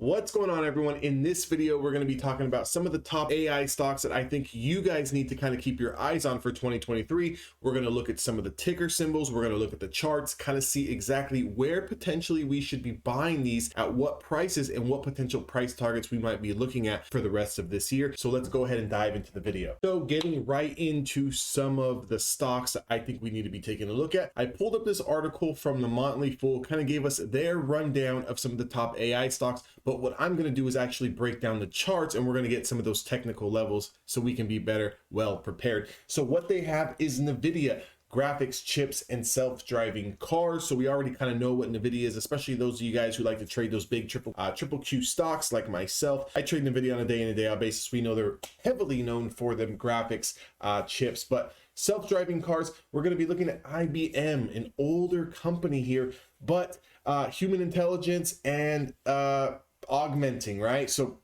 What's going on, everyone? In this video, we're going to be talking about some of the top AI stocks that I think you guys need to kind of keep your eyes on for 2023. We're going to look at some of the ticker symbols. We're going to look at the charts, kind of see exactly where potentially we should be buying these, at what prices, and what potential price targets we might be looking at for the rest of this year. So let's go ahead and dive into the video. So getting right into some of the stocks that I think we need to be taking a look at. I pulled up this article from the Motley Fool, kind of gave us their rundown of some of the top AI stocks. But what I'm going to do is actually break down the charts, and we're going to get some of those technical levels so we can be better, well prepared. So what they have is NVIDIA, graphics chips, and self-driving cars. So we already kind of know what NVIDIA is, especially those of you guys who like to trade those big triple Q stocks like myself. I trade NVIDIA on a day in and day out basis. We know they're heavily known for them graphics chips, but self-driving cars, we're going to be looking at IBM, an older company here, but human intelligence and augmenting, right? So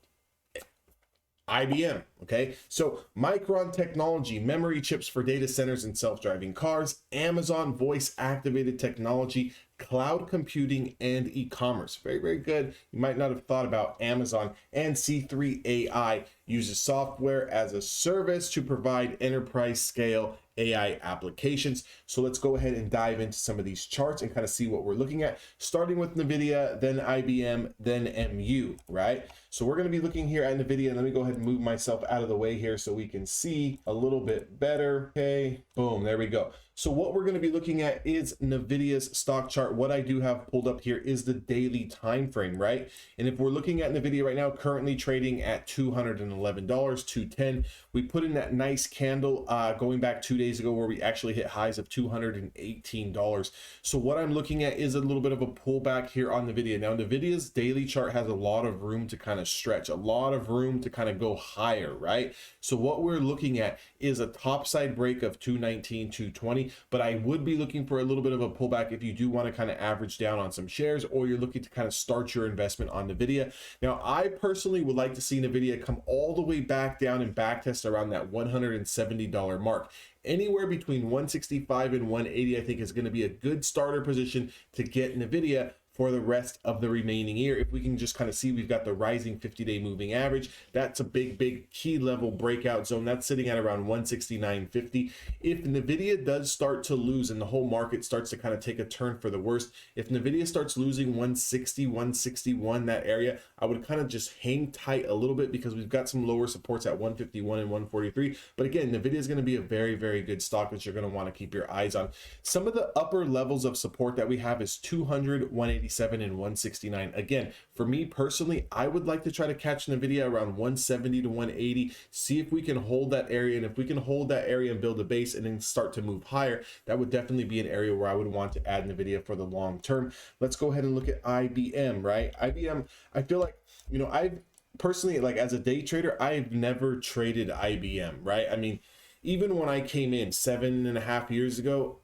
IBM, okay? So Micron Technology, memory chips for data centers and self-driving cars, Amazon voice activated technology, cloud computing, and e-commerce. Very, very good. You might not have thought about Amazon. And C3 AI uses software as a service to provide enterprise scale AI applications. So let's go ahead and dive into some of these charts and kind of see what we're looking at, starting with NVIDIA, then IBM, then MU, right? So we're going to be looking here at NVIDIA. Let me go ahead and move myself out of the way here so we can see a little bit better. Okay, boom, there we go. So what we're going to be looking at is NVIDIA's stock chart. What I do have pulled up here is the daily time frame, right? And if we're looking at NVIDIA right now, currently trading at $211, 210. We put in that nice candle going back 2 days ago where we actually hit highs of $218. So what I'm looking at is a little bit of a pullback here on NVIDIA. Now, NVIDIA's daily chart has a lot of room to kind of stretch, a lot of room to kind of go higher, right? So what we're looking at is a topside break of 219, 220, but I would be looking for a little bit of a pullback if you do want to kind of average down on some shares, or you're looking to kind of start your investment on NVIDIA. Now, I personally would like to see NVIDIA come all the way back down and back test around that $170 mark. Anywhere between 165 and 180, I think, is going to be a good starter position to get NVIDIA for the rest of the remaining year. If we can just kind of see, we've got the rising 50-day moving average. That's a big key level breakout zone. That's sitting at around 169.50. If NVIDIA does start to lose and the whole market starts to kind of take a turn for the worst, if NVIDIA starts losing 160, 161, that area, I would kind of just hang tight a little bit because we've got some lower supports at 151 and 143. But again, NVIDIA is going to be a very good stock that you're going to want to keep your eyes on. Some of the upper levels of support that we have is 200, 180, and 169. Again, for me personally, I would like to try to catch NVIDIA around 170 to 180, see if we can hold that area. And if we can hold that area and build a base and then start to move higher, that would definitely be an area where I would want to add NVIDIA for the long term. Let's go ahead and look at IBM, right? IBM, I feel like, you know, I've personally, like as a day trader, I've never traded IBM, right? I mean, even when I came in 7.5 years ago,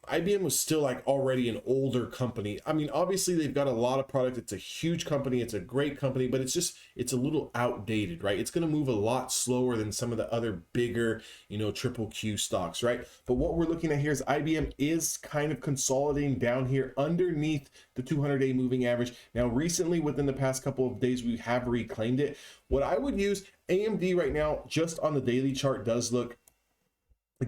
IBM was still like already an older company. I mean, obviously they've got a lot of product. It's a huge company. It's a great company, but it's a little outdated, right? It's going to move a lot slower than some of the other bigger, you know, triple Q stocks, right? But what we're looking at here is IBM is kind of consolidating down here underneath the 200-day moving average. Now, recently, within the past couple of days, we have reclaimed it. What I would use, AMD right now, just on the daily chart, does look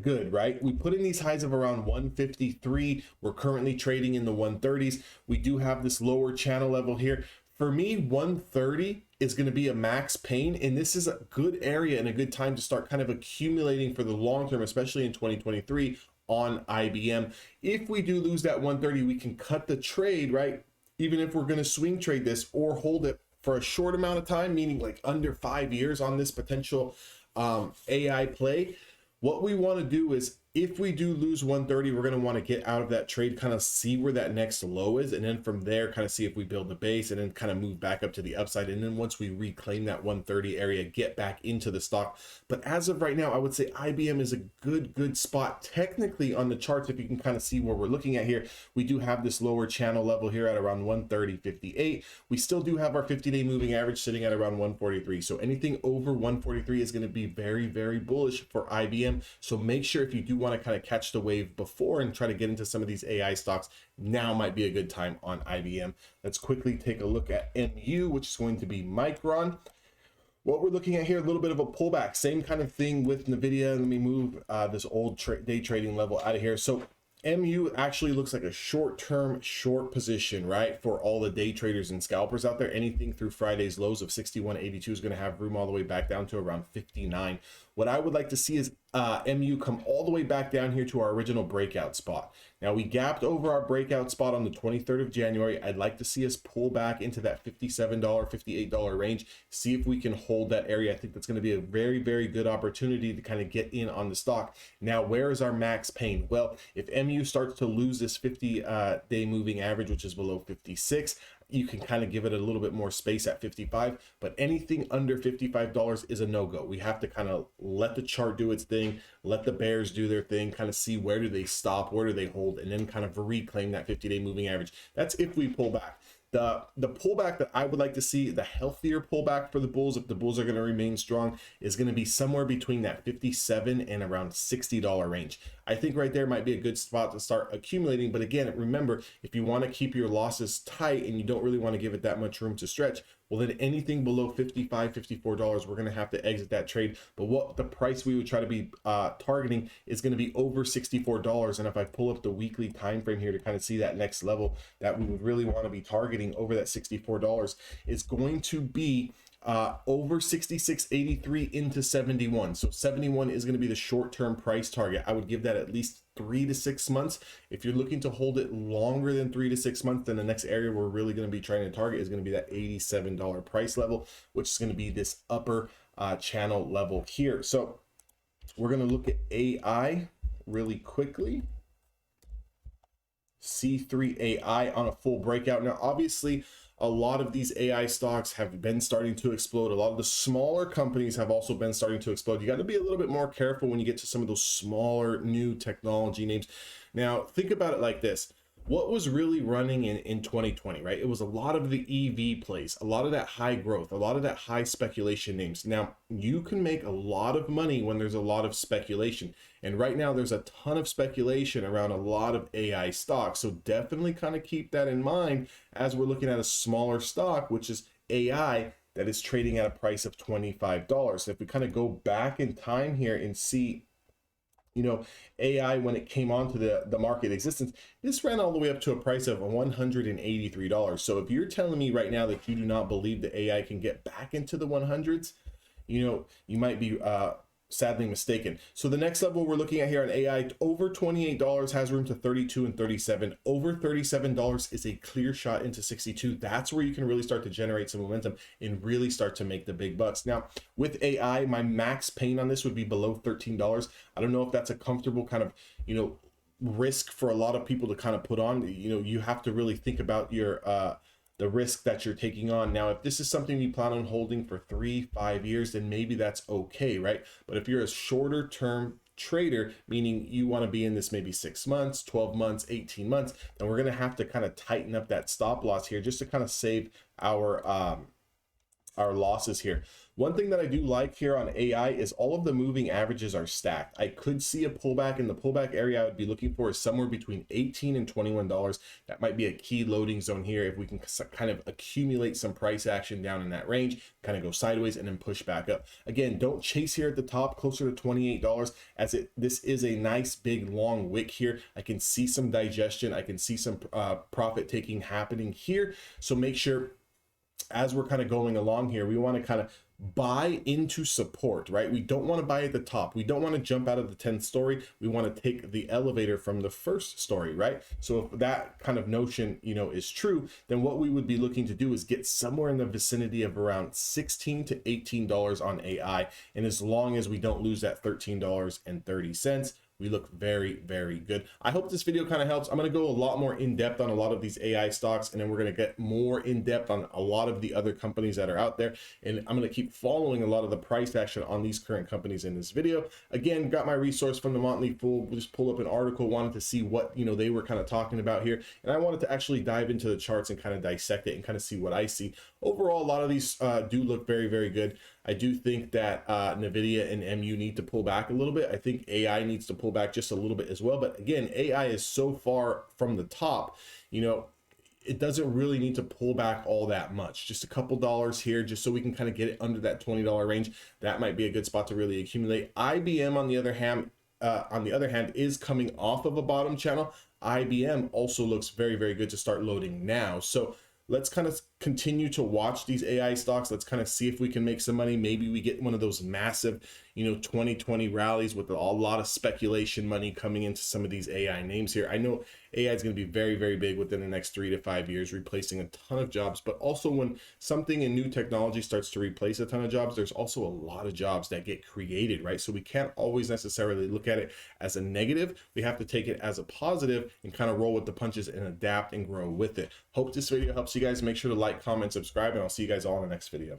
good, right? We put in these highs of around 153. We're currently trading in the 130s. We do have this lower channel level here. For me, 130 is going to be a max pain, and this is a good area and a good time to start kind of accumulating for the long term, especially in 2023 on IBM. If we do lose that 130, we can cut the trade, right? Even if we're going to swing trade this or hold it for a short amount of time, meaning like under 5 years on this potential AI play. What we want to do is, if we do lose 130, we're going to want to get out of that trade, kind of see where that next low is, and then from there kind of see if we build the base and then kind of move back up to the upside. And then once we reclaim that 130 area, get back into the stock. But as of right now, I would say IBM is a good spot technically on the charts. If you can kind of see where we're looking at here, we do have this lower channel level here at around 130.58. We still do have our 50-day moving average sitting at around 143. So anything over 143 is going to be very bullish for IBM. So make sure, if you do want to kind of catch the wave before and try to get into some of these AI stocks, now might be a good time on IBM. Let's quickly take a look at MU, which is going to be Micron. What we're looking at here, a little bit of a pullback, same kind of thing with NVIDIA. Let me move this old day trading level out of here. So MU actually looks like a short-term short position, right? For all the day traders and scalpers out there, anything through Friday's lows of 61.82 is going to have room all the way back down to around 59. What I would like to see is MU come all the way back down here to our original breakout spot. Now we gapped over our breakout spot on the 23rd of January. I'd like to see us pull back into that $57, $58 range, see if we can hold that area. I think that's going to be a very, very good opportunity to kind of get in on the stock. Now, where is our max pain? Well, if MU starts to lose this 50-day moving average, which is below 56, you can kind of give it a little bit more space at 55, but anything under $55 is a no-go. We have to kind of let the chart do its thing, let the bears do their thing, kind of see where do they stop, where do they hold, and then kind of reclaim that 50-day moving average. That's if we pull back. The pullback that I would like to see, the healthier pullback for the bulls, if the bulls are going to remain strong, is going to be somewhere between that 57 and around $60 range. I think right there might be a good spot to start accumulating. But again, remember, if you want to keep your losses tight and you don't really want to give it that much room to stretch, well, then anything below $55, $54, we're going to have to exit that trade. But what the price we would try to be targeting is going to be over $64. And if I pull up the weekly time frame here to kind of see that next level that we would really want to be targeting over that $64, is going to be over 66.83 into 71. So 71 is going to be the short-term price target. I would give that at least 3 to 6 months. If you're looking to hold it longer than 3 to 6 months, then the next area we're really going to be trying to target is going to be that $87 price level, which is going to be this upper channel level here. So we're going to look at AI really quickly. C3 AI on a full breakout. Now, obviously, a lot of these AI stocks have been starting to explode. A lot of the smaller companies have also been starting to explode. You got to be a little bit more careful when you get to some of those smaller new technology names. Now, think about it like this. What was really running in 2020, right? It was a lot of the EV plays, a lot of that high growth, a lot of that high speculation names. Now, you can make a lot of money when there's a lot of speculation. And right now there's a ton of speculation around a lot of AI stocks. So definitely kind of keep that in mind as we're looking at a smaller stock, which is AI, that is trading at a price of $25. So if we kind of go back in time here and see, you know, AI, when it came onto the market existence, this ran all the way up to a price of $183. So if you're telling me right now that you do not believe that AI can get back into the 100s, you know, you might be sadly mistaken. So the next level we're looking at here on AI, over $28 has room to 32 and 37. Over $37 is a clear shot into 62. That's where you can really start to generate some momentum and really start to make the big bucks. Now, with AI, my max pain on this would be below $13. I don't know if that's a comfortable kind of, you know, risk for a lot of people to kind of put on. You know, you have to really think about your the risk that you're taking on. Now, if this is something you plan on holding for 3-5 years, then maybe that's okay, right? But if you're a shorter term trader, meaning you want to be in this maybe 6 months, 12 months, 18 months, then we're going to have to kind of tighten up that stop loss here just to kind of save our losses here. One thing that I do like here on AI is all of the moving averages are stacked. I could see a pullback, and the pullback area I would be looking for is somewhere between $18 and $21. That might be a key loading zone here if we can kind of accumulate some price action down in that range, kind of go sideways and then push back up. Again, don't chase here at the top closer to $28, as this is a nice big long wick here. I can see some digestion. I can see some profit taking happening here. So make sure as we're kind of going along here, we want to kind of buy into support, right? We don't want to buy at the top. We don't want to jump out of the 10th story. We want to take the elevator from the first story, right? So if that kind of notion, you know, is true, then what we would be looking to do is get somewhere in the vicinity of around $16 to $18 on AI. And as long as we don't lose that $13.30, we look very, very good. I hope this video kind of helps. I'm going to go a lot more in depth on a lot of these AI stocks, and then we're going to get more in depth on a lot of the other companies that are out there. And I'm going to keep following a lot of the price action on these current companies in this video. Again, got my resource from the Motley Fool. Just pull up an article, wanted to see what, you know, they were kind of talking about here. And I wanted to actually dive into the charts and kind of dissect it and kind of see what I see. overall, a lot of these do look very, very good. I do think that NVIDIA and MU need to pull back a little bit. I think AI needs to pull back just a little bit as well. But again, AI is so far from the top, you know, it doesn't really need to pull back all that much. Just a couple dollars here, just so we can kind of get it under that $20 range. That might be a good spot to really accumulate. IBM, on the other hand, is coming off of a bottom channel. IBM also looks very, very good to start loading now. So let's kind of continue to watch these AI stocks. Let's kind of see if we can make some money. Maybe we get one of those massive, 2020 rallies with a lot of speculation money coming into some of these AI names here. I know AI is going to be very, very big within the next 3 to 5 years, replacing a ton of jobs. But also when something in new technology starts to replace a ton of jobs, there's also a lot of jobs that get created, right? So we can't always necessarily look at it as a negative. We have to take it as a positive and kind of roll with the punches and adapt and grow with it. Hope this video helps you guys. Make sure to like, comment, subscribe, and I'll see you guys all in the next video.